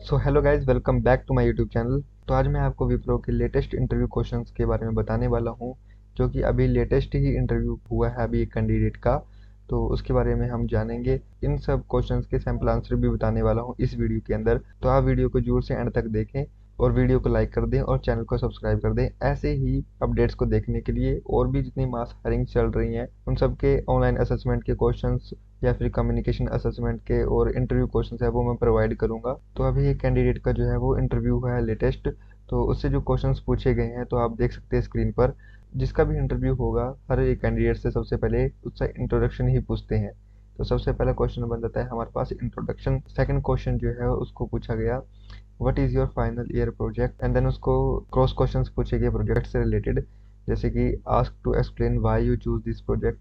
So hello guys, welcome back to my YouTube channel. तो आज मैं आपको विप्रो के लेटेस्ट इंटरव्यू क्वेश्चंस के बारे में बताने वाला हूं, जो कि अभी लेटेस्ट ही इंटरव्यू हुआ है अभी एक कैंडिडेट का। तो उसके बारे में हम जानेंगे। इन सब क्वेश्चंस के सैंपल आंसर भी बताने वाला हूं इस वीडियो के अंदर। तो आप वीडियो को जोर से एंड तक देखें और वीडियो को लाइक कर दें और चैनल को सब्सक्राइब कर दें। ऐसे ही अपडेट्स को देखने के लिए और भी जितनी मास हायरिंग चल रही हैं उन सब के ऑनलाइन असेसमेंट के क्वेश्चंस या फिर कम्युनिकेशन असेसमेंट के और इंटरव्यू क्वेश्चंस है वो मैं प्रोवाइड करूंगा। तो अभी एक कैंडिडेट का जो है वो इंटरव्यू हुआ है लेटेस्ट। तो उससे जो क्वेश्चंस पूछे गए हैं तो आप देख सकते हैं स्क्रीन पर। जिसका भी इंटरव्यू होगा हर एक कैंडिडेट से सबसे पहले उससे इंट्रोडक्शन ही पूछते हैं। तो सबसे पहला क्वेश्चन बन जाता है हमारे पास इंट्रोडक्शन। सेकंड क्वेश्चन जो है उसको पूछा गया what is your final year project, and then उसको क्रॉस क्वेश्चंस पूछे गए प्रोजेक्ट से रिलेटेड, जैसे कि ask to explain why you choose this project,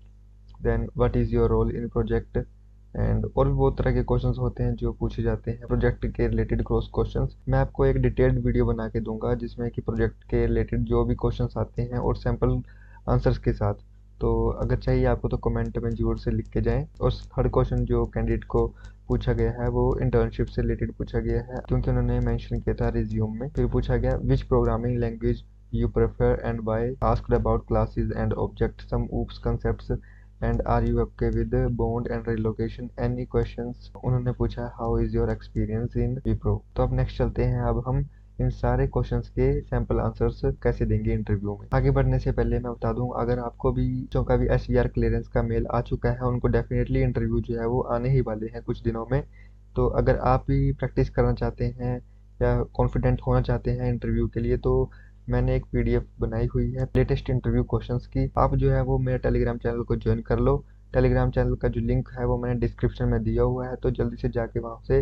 then what is your role in project. And और भी बहुत तरह के क्वेश्चंस होते हैं जो पूछे जाते हैं प्रोजेक्ट के रिलेटेड क्रॉस क्वेश्चंस। मैं आपको एक डिटेल्ड वीडियो बना के दूंगा जिसमें कि प्रोजेक्ट के रिलेटेड जो भी क्वेश्चंस आते हैं और सैम्पल आंसर्स के साथ। तो अगर चाहिए आपको तो कमेंट में जरूर से लिख के जाएं। और थर्ड क्वेश्चन जो कैंडिडेट को पूछा गया है वो इंटर्नशिप से रिलेटेड पूछा गया है, क्योंकि उन्होंने मेंशन किया था रिज्यूम में। फिर पूछा गया विच programming language you prefer and why, asked about classes and objects, some oops concepts, and are you okay with bond and relocation, any questions। उन्होंने पूछा how is your experience in Wipro। तो अब next चलते हैं। अब हम इन सारे questions के सैंपल आंसर्स कैसे देंगे इंटरव्यू में। आगे बढ़ने से पहले मैं बता दूं, अगर आपको भी जो का भी SVR क्लियरेंस का मेल आ चुका है उनको डेफिनेटली इंटरव्यू जो है वो आने ही वाले हैं कुछ दिनों में। तो अगर आप भी प्रैक्टिस करना चाहते हैं या कॉन्फिडेंट होना चाहते हैं इंटरव्यू के लिए, तो मैंने एक PDF बनाई हुई है लेटेस्ट इंटरव्यू क्वेश्चंस की। आप जो है वो मेरे टेलीग्राम चैनल को ज्वाइन कर लो। टेलीग्राम चैनल का जो लिंक है वो मैंने डिस्क्रिप्शन में दिया हुआ है, तो जल्दी से जाके वहाँ से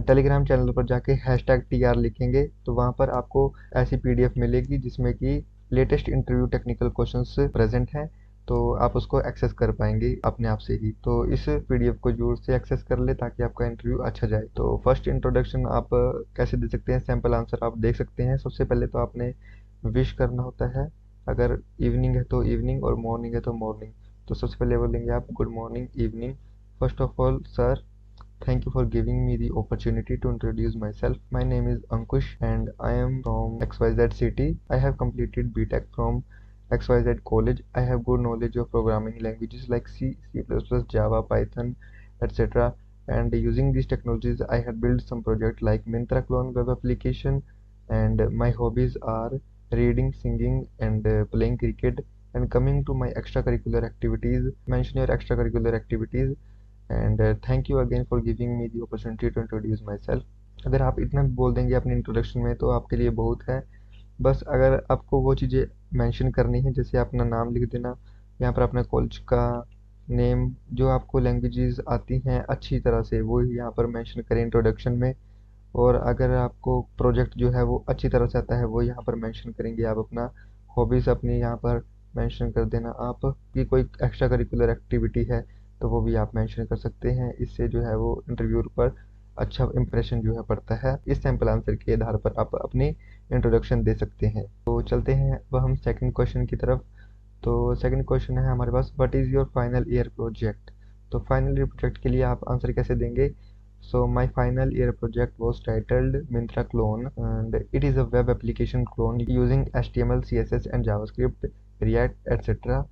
टेलीग्राम चैनल पर जाके #TR लिखेंगे तो वहाँ पर आपको ऐसी PDF मिलेगी जिसमें कि latest interview technical questions present हैं। तो आप उसको एक्सेस कर पाएंगे अपने आप से ही। तो इस PDF को जरूर से एक्सेस कर ले ताकि आपका इंटरव्यू अच्छा जाए। तो फर्स्ट इंट्रोडक्शन आप कैसे दे सकते हैं, सैंपल आंसर आप देख सकते हैं। सबसे पहले तो आपने विश करना होता है। अगर इवनिंग है तो इवनिंग और मॉर्निंग है तो मॉर्निंग। तो सबसे पहले बोलेंगे आप good morning evening. First of all sir, thank you for giving me the opportunity to introduce myself. My name is Ankush and I am from XYZ city. I have completed BTech from XYZ college. I have good knowledge of programming languages like C, C++, Java, Python, etc. And using these technologies, I have built some projects like Myntra clone web application. And my hobbies are reading, singing, and playing cricket. And coming to my extracurricular activities, mention your extracurricular activities। And thank you again for giving me the opportunity to introduce myself. अगर आप इतना भी बोल देंगे अपने introduction में तो आपके लिए बहुत है। बस अगर आपको वो चीज़ें मेंशन करनी है, जैसे अपना नाम लिख देना, यहाँ पर अपने कॉलेज का नेम, जो आपको लैंग्वेजेस आती हैं अच्छी तरह से वो यहाँ पर मेंशन करें इंट्रोडक्शन में। और अगर आपको प्रोजेक्ट जो है वो अच्छी तरह से आता है वो यहाँ पर मेंशन करेंगे आप अपना। हॉबीज़ अपनी यहाँ पर मेंशन कर देना। आप की कोई एक्स्ट्रा करिकुलर एक्टिविटी है तो वो भी आप मेंशन कर सकते हैं। इससे जो है वो इंटरव्यूअर पर अच्छा इंप्रेशन जो है पड़ता है। इस सैंपल आंसर के आधार पर आप अपनी इंट्रोडक्शन दे सकते हैं। तो चलते हैं अब हम सेकंड क्वेश्चन की तरफ। तो सेकंड क्वेश्चन है हमारे पास what is your final year project. तो फाइनल ईयर प्रोजेक्ट के लिए आप आंसर कैसे देंगे। So my final year project was titled Myntra Clone, and it is a web application clone using HTML, CSS, and JavaScript, React, etc.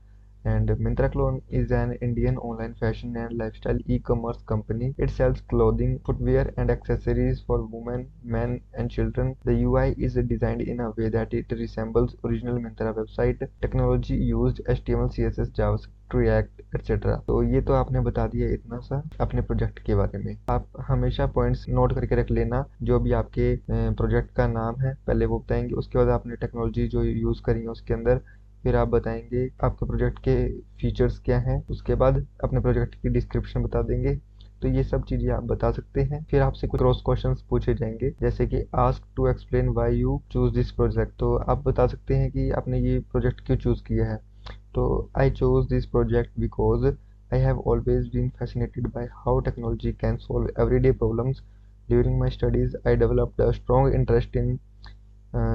And Myntra Clone is an Indian online fashion and lifestyle e-commerce company. It sells clothing, footwear, and accessories for women, men, and children. The UI is designed in a way that it resembles original Myntra website. Technology used HTML, CSS, JavaScript, React, etc। तो ये तो आपने बता दिया इतना सा अपने project के बारे में। आप हमेशा पॉइंट्स नोट करके रख लेना। जो भी आपके प्रोजेक्ट का नाम है पहले वो बताएंगे, उसके बाद आपने टेक्नोलॉजी जो यूज़ करी है उसके अंदर, फिर आप बताएंगे आपके प्रोजेक्ट के फीचर्स क्या हैं, उसके बाद अपने प्रोजेक्ट की डिस्क्रिप्शन बता देंगे। तो ये सब चीज़ें आप बता सकते हैं। फिर आपसे कुछ क्रॉस क्वेश्चंस पूछे जाएंगे, जैसे कि ask to explain why you choose this project. तो आप बता सकते हैं कि आपने ये प्रोजेक्ट क्यों चूज़ किया है। तो I chose this project because I have always been fascinated by how technology can solve everyday problems. During my studies, I developed a strong interest in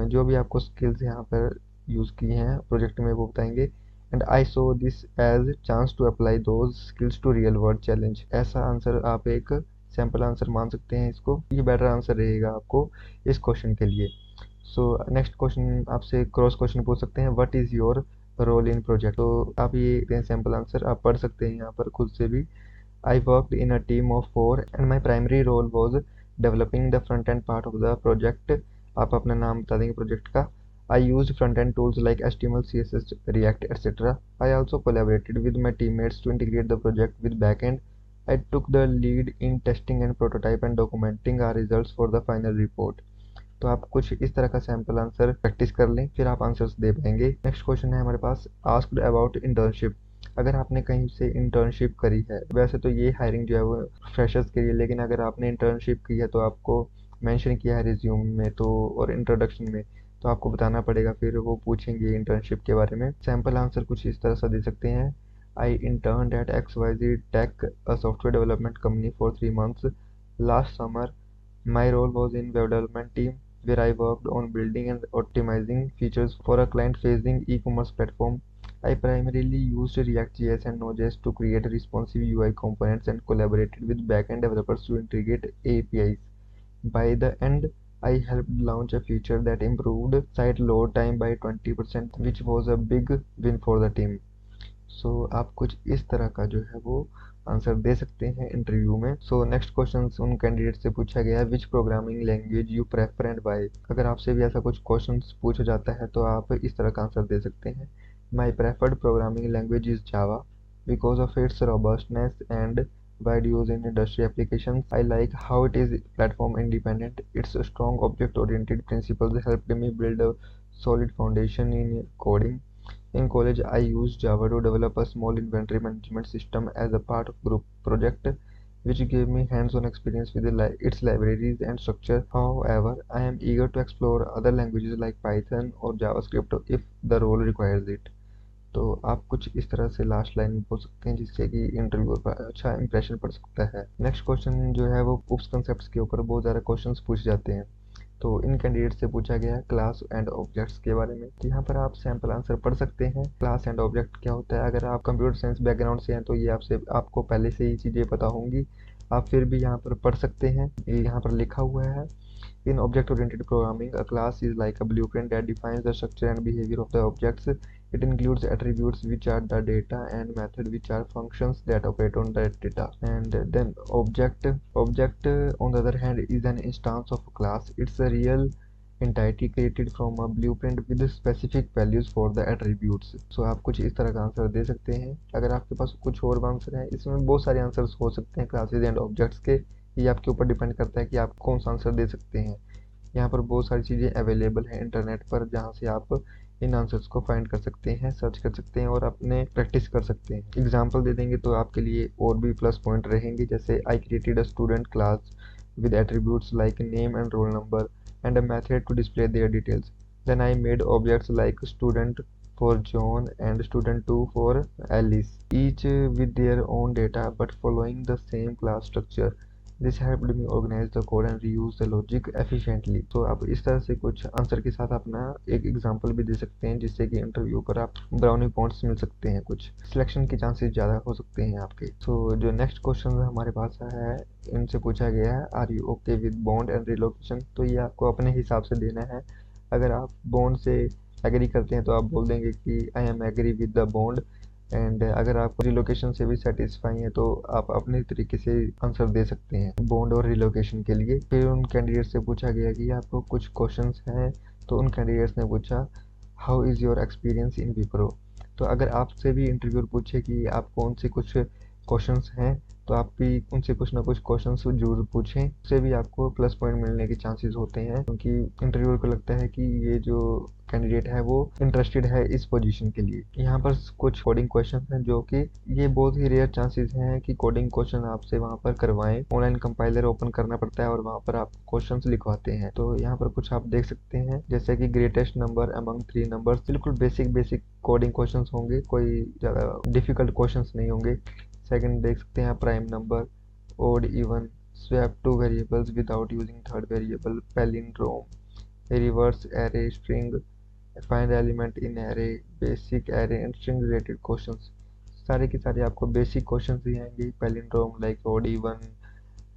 जो भी आपको स्किल्स यहाँ पर यूज़ की हैं प्रोजेक्ट में वो बताएंगे। And I saw this as chance to apply those skills to real world challenge. ऐसा आंसर आप एक सैम्पल आंसर मान सकते हैं इसको, ये बेटर आंसर रहेगा आपको इस क्वेश्चन के लिए। सो नेक्स्ट क्वेश्चन आपसे क्रॉस क्वेश्चन पूछ सकते हैं, what is your role in project. तो आप ये सैम्पल आंसर आप पढ़ सकते हैं यहाँ पर खुद से भी। I worked in a team of 4 and my primary role was developing the front end part of the project। आप अपना नाम बता देंगे प्रोजेक्ट का। I used front end tools like HTML, CSS, React, etc. I also collaborated with my teammates to integrate the project with backend। I took the lead in testing and prototype and documenting our results for the final report। तो आप कुछ इस तरह का sample answer practice कर लें, फिर आप आंसर्स दे पाएंगे। नेक्स्ट क्वेश्चन है हमारे पास, आस्क्ड अबाउट इंटर्नशिप। अगर आपने कहीं से इंटर्नशिप करी है, वैसे तो ये हायरिंग जो है वो फ्रेशर्स के लिए, लेकिन अगर आपने इंटर्नशिप की है तो आपको मेंशन किया है रिज्यूम में तो और इंट्रोडक्शन में, तो आपको बताना पड़ेगा, फिर वो पूछेंगे इंटर्नशिप के बारे में। सैम्पल आंसर कुछ इस तरह से दे सकते हैं, I intern eight XYZ Tech, a software development company for 3 months last summer। My role was in web development team where I worked on building and optimizing features for a client-facing e-commerce platform। I primarily used React.js and Node.js to create responsive UI components and collaborated with backend developers to integrate APIs। By the end, I helped launch a feature that improved site load time by 20%, which was a big win for the team। आप कुछ इस तरह का जो है वो answer दे सकते हैं इंटरव्यू में। नेक्स्ट क्वेश्चन उन कैंडिडेट से पूछा गया है, which programming language you prefer and why. अगर आपसे भी ऐसा कुछ क्वेश्चन पूछा जाता है तो आप इस तरह का आंसर दे सकते हैं, my preferred programming language is Java because of its robustness and wide use in industry applications। I like how it is platform independent। Its strong object oriented principles helped me build a solid foundation in coding। In college, I used Java to develop a small inventory management system as a part of group project, which gave me hands-on experience with its libraries and structure। However, I am eager to explore other languages like Python or JavaScript if the role requires it। तो आप कुछ इस तरह से last line बोल सकते हैं जिससे कि इंटरव्यूअर पर अच्छा इंप्रेशन पड़ सकता है। नेक्स्ट क्वेश्चन जो है वो उप्स कंसेप्ट्स के ऊपर बहुत ज़्यादा क्वेश्चंस पूछे जाते हैं। तो इन कैंडिडेट से पूछा गया है क्लास एंड ऑब्जेक्ट्स के बारे में। तो यहाँ पर आप सैम्पल आंसर पढ़ सकते हैं। क्लास एंड ऑब्जेक्ट क्या होता है, अगर आप कंप्यूटर साइंस बैकग्राउंड से हैं तो ये आपको पहले से ही चीज़ें पता होंगी, आप फिर भी यहाँ पर पढ़ सकते हैं। ये यहाँ पर लिखा हुआ है, in object-oriented programming, a class is like a blueprint that defines the structure and behavior of the objects। It includes attributes which are the data and method which are functions that operate on that data। And then object on the other hand is an instance of a class। It's a real entity created from a blueprint with specific values for the attributes। आप कुछ इस तरह का answer दे सकते हैं। अगर आपके पास कुछ और आंसर है, इसमें बहुत सारे आंसर्स हो सकते हैं क्लासेज एंड ऑब्जेक्ट्स के, ये आपके ऊपर डिपेंड करता है कि आप कौन सा आंसर दे सकते हैं। यहाँ पर बहुत सारी चीज़ें अवेलेबल हैं इंटरनेट पर, जहाँ से आप इन आंसर्स को फाइंड कर सकते हैं, सर्च कर सकते हैं और अपने प्रैक्टिस कर सकते हैं। एग्जाम्पल दे देंगे तो आपके लिए और भी प्लस पॉइंट रहेंगे, जैसे I created a student class with attributes like name and roll number and a method to display their details। Then I made objects like student for John and student 2 for Alice, each with their own data but following the same class structure। This helped me organize the code and reuse the logic efficiently। तो आप इस तरह से कुछ answer के साथ अपना एक एग्जांपल भी दे सकते हैं, जिससे कि इंटरव्यू पर आप ब्राउनी पॉइंट्स मिल सकते हैं, कुछ सिलेक्शन के चांसेस ज़्यादा हो सकते हैं आपके। जो नेक्स्ट क्वेश्चन हमारे पास है, इनसे पूछा गया है, are you okay with bond and relocation. तो ये आपको अपने हिसाब से देना है। अगर आप बॉन्ड से एग्री करते हैं तो आप बोल देंगे कि I am agree with the bond. And अगर आप रिलोकेशन से भी सेटिस्फाई हैं तो आप अपने तरीके से आंसर दे सकते हैं बॉन्ड और रिलोकेशन के लिए। फिर उन कैंडिडेट से पूछा गया कि आपको कुछ क्वेश्चंस हैं, तो उन कैंडिडेट्स ने पूछा, how is your experience in Wipro. तो अगर आपसे भी इंटरव्यूअर पूछे कि आपको उनसे कुछ क्वेश्चंस हैं, तो आप भी उनसे कुछ ना कुछ क्वेश्चंस जरूर पूछें, उससे भी आपको प्लस पॉइंट मिलने के चांसेस होते हैं, क्योंकि इंटरव्यूअर को लगता है कि ये जो कैंडिडेट है वो इंटरेस्टेड है इस पोजीशन के लिए। यहाँ पर कुछ कोडिंग क्वेश्चन हैं, जो कि ये बहुत ही रेयर चांसेस हैं कि कोडिंग क्वेश्चन आपसे वहाँ पर करवाएं। ऑनलाइन कंपाइलर ओपन करना पड़ता है और वहाँ पर आप क्वेश्चंस लिखवाते हैं। तो यहाँ पर कुछ आप देख सकते हैं, जैसे कि ग्रेटेस्ट नंबर अमंग 3 नंबर्स। बिल्कुल बेसिक कोडिंग क्वेश्चन होंगे, कोई ज़्यादा डिफिकल्ट क्वेश्चन नहीं होंगे। सेकंड देख सकते हैं, prime number, odd even, swap two variables without using third variable, palindrome, reverse array, string, find element in array, basic array and string related questions. सारे के सारे आपको बेसिक क्वेश्चंस ही आएंगे। Palindrome like odd even,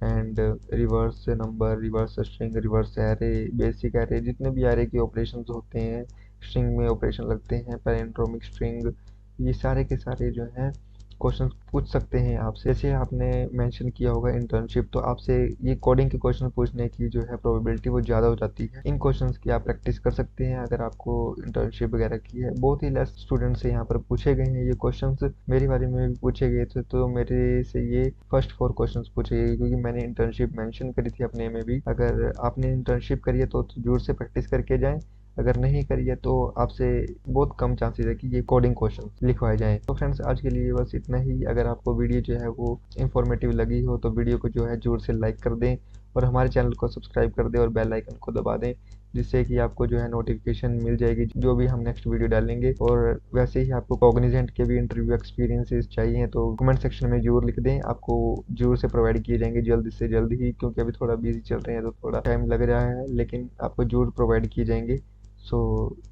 and reverse number, reverse string, reverse array, basic array, जितने भी array के operations होते हैं, स्ट्रिंग में ऑपरेशन लगते हैं, पैरेंड्रोमिक स्ट्रिंग, ये सारे के सारे जो हैं क्वेश्चन पूछ सकते हैं आपसे। जैसे आपने मेंशन किया होगा इंटर्नशिप, तो आपसे ये कोडिंग के क्वेश्चन पूछने की जो है प्रोबेबिलिटी वो ज़्यादा हो जाती है। इन क्वेश्चंस की आप प्रैक्टिस कर सकते हैं अगर आपको इंटर्नशिप वगैरह की है। बहुत ही लेस स्टूडेंट से यहाँ पर पूछे गए हैं ये क्वेश्चंस, मेरे बारे में भी पूछे गए थे, तो मेरे से ये फर्स्ट 4 क्वेश्चंस पूछे गए क्योंकि मैंने इंटर्नशिप मेंशन करी थी अपने में भी। अगर आपने इंटर्नशिप करी है तो ज़रूर से प्रैक्टिस करके जाएं, अगर नहीं करी है तो आपसे बहुत कम चांसेस है कि ये कोडिंग क्वेश्चन लिखवाए जाएं। तो फ्रेंड्स, आज के लिए बस इतना ही। अगर आपको वीडियो जो है वो इंफॉर्मेटिव लगी हो तो वीडियो को जो है जोर से लाइक कर दें और हमारे चैनल को सब्सक्राइब कर दें और बेल आइकन को दबा दें, जिससे कि आपको जो है नोटिफिकेशन मिल जाएगी जो भी हम नेक्स्ट वीडियो डालेंगे। और वैसे ही आपको कॉग्निजेंट के भी इंटरव्यू एक्सपीरियंसेस चाहिए तो कमेंट सेक्शन में जरूर लिख दें, आपको जरूर से प्रोवाइड किए जाएंगे जल्द से जल्द ही, क्योंकि अभी थोड़ा बिजी चल रहे हैं तो थोड़ा टाइम लग रहा है, लेकिन आपको जरूर प्रोवाइड किए जाएंगे। So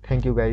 thank you guys.